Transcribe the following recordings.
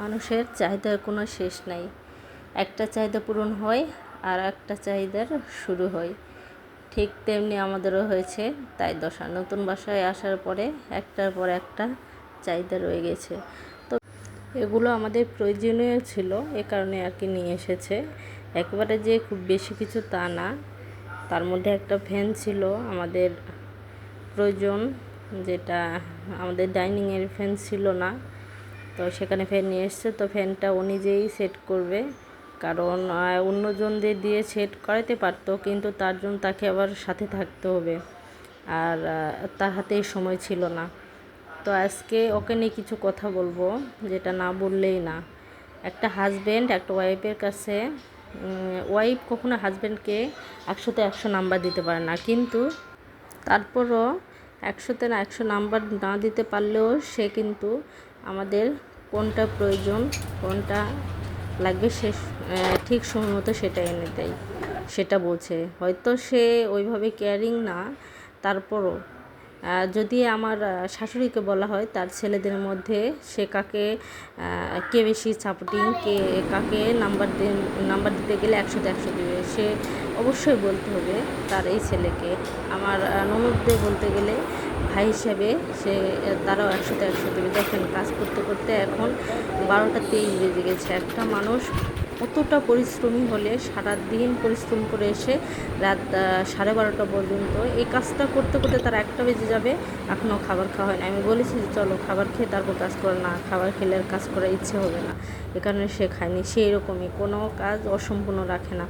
মানুষের চাহিদার কোনো শেষ নাই। একটা চাহিদা পূরণ হয় আর একটা চাহিদার শুরু হয়। ঠিক তেমনি আমাদেরও হয়েছে তাই দশা। নতুন বাসায় আসার পরে একটার পর একটা চাহিদা রয়ে গেছে। তো এগুলো আমাদের প্রয়োজনীয় ছিল, এ কারণে আর কি নিয়ে এসেছে। একেবারে যে খুব বেশি কিছু তা না। তার মধ্যে একটা ফ্যান ছিল আমাদের প্রয়োজন, যেটা আমাদের ডাইনিংয়ের ফ্যান ছিল না, তো সেখানে ফ্যান নিয়ে এসছে। তো ফ্যানটা ও নিজেই সেট করবে, কারণ অন্যজনদের দিয়ে সেট করাতে পারতো, কিন্তু তার জন্য তাকে আবার সাথে থাকতে হবে, আর তার হাতে সময় ছিল না। তো আজকে ওকে নিয়ে কিছু কথা বলবো, যেটা না বললেই না। একটা হাজব্যান্ড একটা ওয়াইফের কাছে, ওয়াইফ কখনো হাজব্যান্ডকে 100-তে 100 নাম্বার দিতে পারে না, কিন্তু তারপরও 100-তে 100 নাম্বার না দিতে পারলেও সে কিন্তু আমাদের কোনটা প্রয়োজন, কোনটা লাগবে সে ঠিক সময় মতো সেটা এনে দেয়, সেটা বোঝে। হয়তো সে ওইভাবে কেয়ারিং না, তারপরও যদি আমার শাশুড়িকে বলা হয় তার ছেলেদের মধ্যে সে কে বেশি সাপোর্টিং, কাকে নাম্বার দিতে গেলে 100-তে 100 দেবে, সে অবশ্যই বলতে হবে তার এই ছেলেকে। আমার ননদদের বলতে গেলে ভাই হিসাবে তারাও 100-তে 100 দেবে। দেখেন, কাজ করতে করতে এখন 12টা 23 বেজে গেছে। একটা মানুষ কতটা পরিশ্রমী হলে সারা দিন পরিশ্রম করে এসে রাত 12:30 পর্যন্ত এই কাজটা করতে করতে তার 1টা বেজে যাবে, এখনও খাবার খাওয়া হয় না। আমি বলেছি যে চলো খাবার খেয়ে তারপর কাজ করে, না, খাবার খেলে আর কাজ করার ইচ্ছে হবে না, এ কারণে সে খায়নি। সে এরকমই, কোনো কাজ অসম্পূর্ণ রাখে না।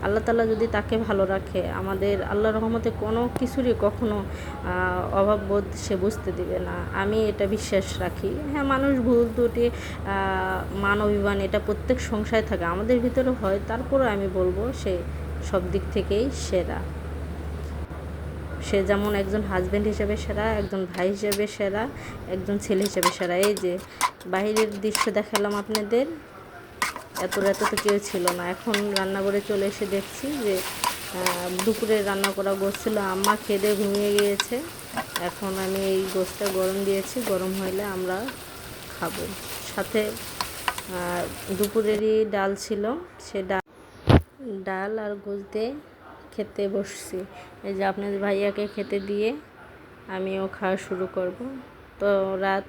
আল্লাহ তাআলা যদি তাকে ভালো রাখে, আমাদের আল্লাহর রহমতে কোনো কিছুরই কখনো অভাববোধ সে বুঝতে দিবে না, আমি এটা বিশ্বাস রাখি। হ্যাঁ, মানুষ ভুল ত্রুটি, মান অভিমান এটা প্রত্যেক সংসারে থাকে, আমাদের ভিতরে হয়। তারপরে আমি বলবো সে সব দিক থেকেই সেরা। সে যেমন একজন হাজব্যান্ড হিসেবে সেরা, একজন ভাই হিসেবে সেরা, একজন ছেলে হিসেবে সেরা। এই যে বাইরের দৃশ্য দেখালাম আপনাদের, এত রাতে তো কেউ ছিল না। এখন রান্নাঘরে চলে এসে দেখছি যে দুপুরে রান্না করা গোস্ত ছিল, আম্মা খেয়ে ঘুমিয়ে গিয়েছে। এখন আমি এই গোস্তটা গরম দিয়েছি, গরম হলে আমরা খাবো। সাথে দুপুরেরই ডাল ছিল, সে ডাল আর গোস্ত দিয়ে খেতে বসছি। এই যে আপনাদের ভাইয়াকে খেতে দিয়ে আমিও খাওয়া শুরু করব। তো রাত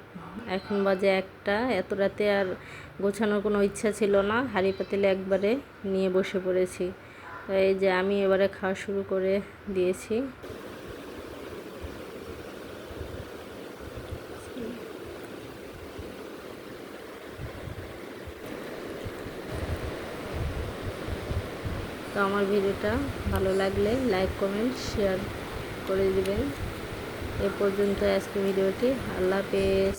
এখন বাজে 1টা, এত রাতে আর গোছানোর কোনো ইচ্ছা ছিল না, হাঁড়ি পাতিলে একবারে নিয়ে বসে পড়েছি। তো এই যে আমি এবারে খাওয়া শুরু করে দিয়েছি। তো আমার ভিডিওটা ভালো লাগলে লাইক কমেন্ট শেয়ার করে দিবেন। এ পর্যন্ত আজকে ভিডিওটি। আল্লাহ হাফেজ।